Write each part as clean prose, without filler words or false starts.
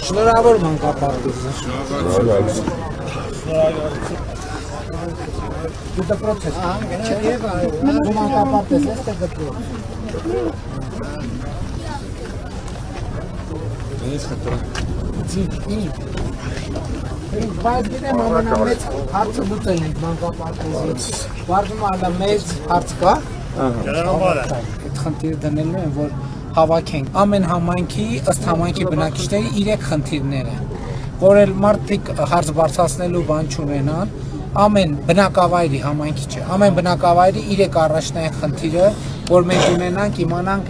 Շնորհավոր մանկապարտեզը։ Դու դպրոց ես։ Դու մանկապարտեզ ես, թե դպրոց։ Ես խնդրեմ։ Բայց գիտեմ ամենամեծ հարցը լուծել ենք մանկապարտեզից։ Վարդում ալա մեծ հարց կա։ Այդ խնդիրը դնելու են, որ հավաքենք ամեն համայնքի ըստ համայնքի բնակիչների 3 խնդիրները, որ էլ մարդիկ հարց բարձրացնելու բան չունենան, ամեն բնակավայրի համայնքի չէ, ամեն բնակավայրի 3 առաջնային խնդիրը, որ մենք ունենանք, իմանանք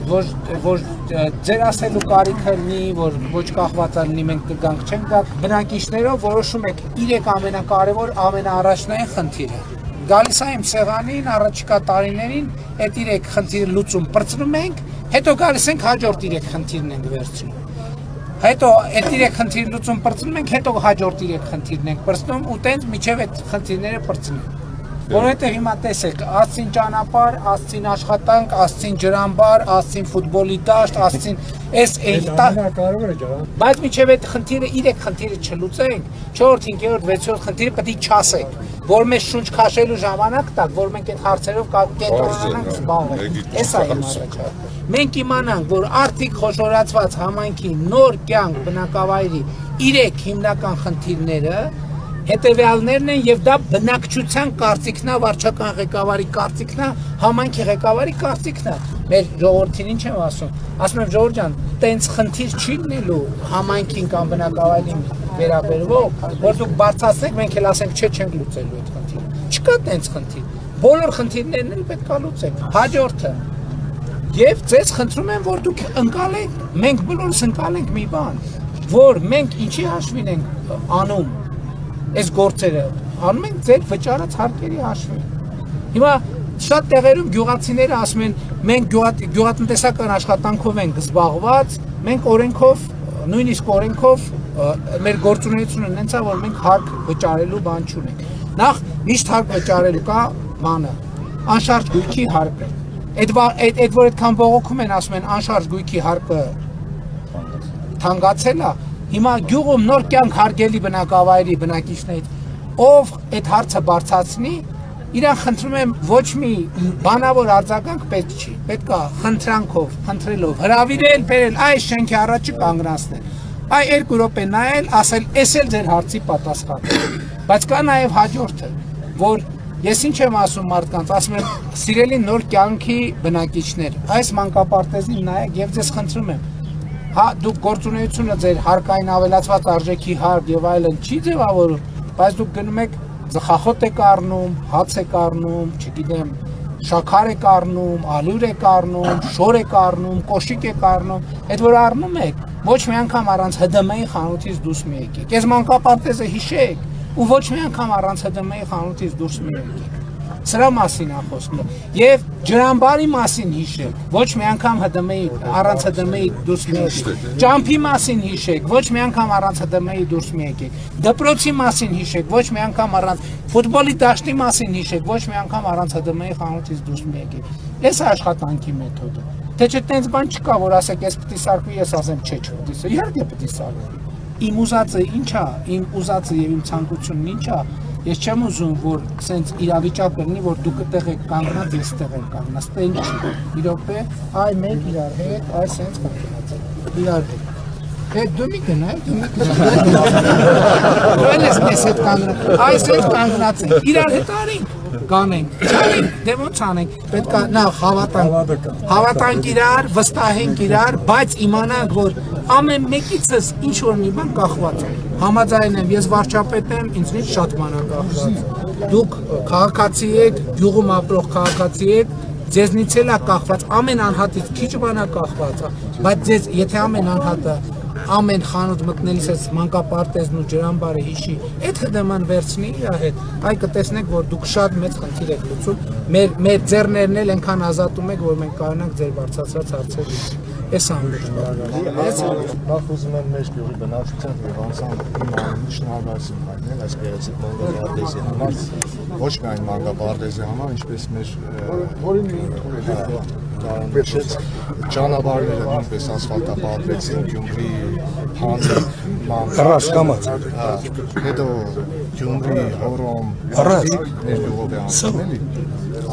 որ ձեր ասելու կարիքը լինի, որ ոչ կախված լինի, մենք կգանք չենք գա, բնակիչներով որոշում եք 3 ամենակարևոր, ամենաառաջնային խնդիրը։ Գալիս եմ սեղանին, առաջիկա տարիներին այդ 3 խնդիրը լուծում պրծնում ենք, հետո գալիս ենք հաջորդ 3 խնդիրն ենք վերցնում։ Հետո այդ 3 խնդիրը լուծում պրծնում ենք, հետո հաջորդ 3 խնդիրն ենք պրծնում ու տենց միջև այդ խնդիրները պրծնում։ Որովհետև հիմա տեսեք, ասցին ճանապարհ, ասցին աշխատանք, ասցին ջրամբար, ասցին ֆուտբոլի դաշտ, ասցին այս բայց միջև այդ խնդիրը 3 խնդիրը չլուծենք, 4-րդ, 5-րդ, 6-րդ խնդիրը պետք է չասենք, որ մեզ շունչ քաշելու ժամանակ տակ, որ մենք այդ հարցերով կենտրոնանանք զբաղվենք։ Էս է իմ առաջարկը։ Մենք իմանանք, որ արդիկ խոշորացված համայնքի նոր կյանք բնակավայրի 3 հիմնական խնդիրները հետևյալներն են եւ դա բնակչության կարծիքն է, վարչական ղեկավարի կարծիքն է, համայնքի ղեկավարի կարծիքն է։ Մեր ժողովրդին ինչ եմ ասում։ Ասում եմ ժողովուրդ ջան, տենց խնդիր չի լինելու համայնքին կամ բնակավայրին վերաբերվող, որ դուք բարձրացնեք, մենք էլ ասենք չէ, չենք լուծելու այդ խնդիրը։ Չկա տենց խնդիր։ Բոլոր խնդիրներն էլ պետք է լուծենք։ Հաջորդը եւ ձեզ խնդրում եմ, որ դուք ընկալեք, մենք բոլորս ընկալենք մի բան, որ մենք ինչի հաշվին ենք անում այս գործերը, անում ենք ձեր վճարած հարկերի հաշվին։ Հիմա շատ տեղերում գյուղացիները ասում են, մենք գյուղատնտեսական աշխատանքով ենք զբաղված, մենք օրենքով, նույնիսկ օրենքով մեր գործունեությունը նենց է, որ մենք հարկ վճարելու բան չունենք։ Նախ միշտ հարկ վճարելու կա բանը, անշարժ գույքի հարկը։ Այդ որ այդքան բողոքում են, ասում են անշարժ գույքի հարկը թանկացել է, հիմա գյուղում նոր կյանք հարգելի բնակավայրի բնակիչներից, ով այդ հարցը բարձրացնի, իրան խնդրում եմ ոչ մի բանավոր արձագանք պետք չի, պետք է խնդրանքով, խնդրելով, հրավիրել, բերել, այս շենքի առաջը կանգնացնել, այ 2 րոպե նայել, ասել, էս էլ ձեր հարցի պատասխանն է։ Բայց կա նաև հաջորդը, որ ես ինչ եմ ասում մարդկանց, ասում եմ, սիրելի նոր կյանքի բնակիչներ, այս մանկապարտեզին նայեք եւ ձեզ խնդրում եմ, հա դուք գործունեությունը ձեր հարկային ավելացված արժեքի հարկ եւ այլն չի ձևավորում, բայց դուք գնում եք ծխախոտ եք առնում, հաց եք առնում, չգիտեմ, շաքար եք առնում, ալյուր եք առնում, շոր եք առնում, կոշիկ եք առնում, այդ որ առնում եք, ոչ մի անգամ առանց ՀԴՄ-ի խանութից դուրս մի եկեք։ Այս մանկապարտեզը հիշեք ու ոչ մի անգամ առանց ՀԴՄ-ի խանութից դուրս մի եկեք։ Սրա մասին է խոսքը։ Եվ ջրամբարի մասին հիշեք, ոչ մի անգամ ՀԴՄ-ի առանց ՀԴՄ-ի դուրս մի եկեք։ Ճամփի մասին հիշեք, ոչ մի անգամ առանց ՀԴՄ-ի դուրս մի եկեք։ Դպրոցի մասին հիշեք, ոչ մի անգամ առանց ֆուտբոլի դաշտի մասին հիշեք, ոչ մի անգամ առանց ՀԴՄ-ի խանութից դուրս մի եկեք։ Այս է աշխատանքի մեթոդը։ Թե չէ տենց բան չկա, որ ասեք, ես պիտի սարքվի, ես ասեմ, չէ, չպիտի սարքվի։ Իհարկե պիտի սարքվի։ Իմ ուզածը ինչ է, իմ ուզածը եւ իմ ցանկությունն ինչ է։ Ես չեմ ուզում, որ սենց իրավիճակ լինի, որ դուք այդտեղ եք կանգնած, ես այդտեղ եմ կանգնած, դա ինչ չի։ Մի րոպե, այ մենք իրար հետ, այ սենց կանգնած ենք։ Իրար հետ։ Հետ դու մի գնա, դու մի գնա։ Դու ես մեզ հետ կանգնած, այ սենց կանգնած ենք։ Իրար հետ արինք, կանենք, չանենք, դե ոնց անենք։ Պետք է նախ հավատանք իրար, վստահենք իրար, բայց իմանանք, որ ամեն մեկիցս ինչ որ մի բան կախված է։ Համաձայն եմ, ես վարչապետ եմ, ինձնից շատ բան է կախված։ Դուք քաղաքացի եք, գյուղում ապրող քաղաքացի եք, ձեզնից էլ է կախված, ամեն անհատից քիչ բան է կախված, բայց ձեզ, եթե ամեն անհատը ամեն խանութ մտնելիս այս մանկապարտեզն ու ջրամբարը հիշի, այդ ՀԴՄ-ն վերցնի իր հետ, այ կտեսնեք, որ դուք շատ մեծ խնդիր եք լուծում, մեր ձեռներն էլ այնքան ազատում եք, որ մենք կարողանանք ձեր բարձրացրած հարցեր լուծել։ Այս ամբողջը։ Նախ ուզում եմ մեր գյուղի բնակչության եւ անձամբ իմ անունից շնորհակալություն հայտնել այս գեղեցիկ մանկապարտեզի համար, ոչ միայն մանկապարտեզի համար, ինչպես մեր Կարանոչեց ճանապարհները նույնպես ասֆալտապատվեցին, Գյումրի Փանձիկ, Ռասկամած։ հետո Գյումրի Հորոմ, մեր գյուղով է անցնում էլի,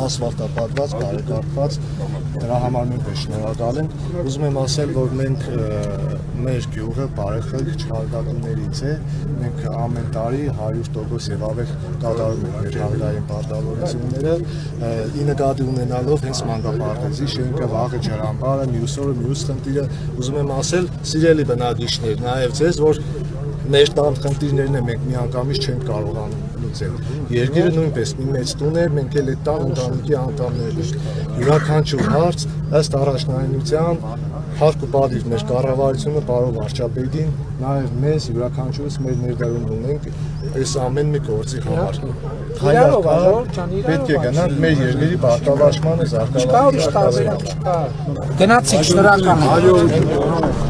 ասֆալտապատված, բարեկարգված, դրա համար նույնպես շնորհակալ ենք։ Ուզում եմ ասել, որ մենք մեր գյուղը բարեխելք չհարգատուներից է, մենք ամեն տարի 100% եւ ավել կատարում ենք մեր հանրային պարտավորությունները, ի նկատի ունենալով հենց մանկապարտեզի շենքը, վաղը ջրամբարը, մյուս օրը մյուս խնդիրը, ուզում եմ ասել, սիրելի բնակիչներ, նաեւ ձեզ, որ մեր տան խնդիրներն է մենք միանգամից չենք կարողանում լուծել։ Երկիրը նույնպես մի մեծ տուն է, մենք էլ այդ տան ընտանիքի անդամներն ենք։ Յուրաքանչյուր հարց ըստ առաջնահերթության հարկ ու պատիվ մեր կառավարությունը պարոն վարչապետին, նաև մեզ յուրաքանչյուրս մեր ներդրումն ունենք այս ամեն մի գործի համար։ Պետք է գնանք մեր երկրի բարգավաճմանը, զարգացմանը։ Գնացիք, շնորհակալ եմ։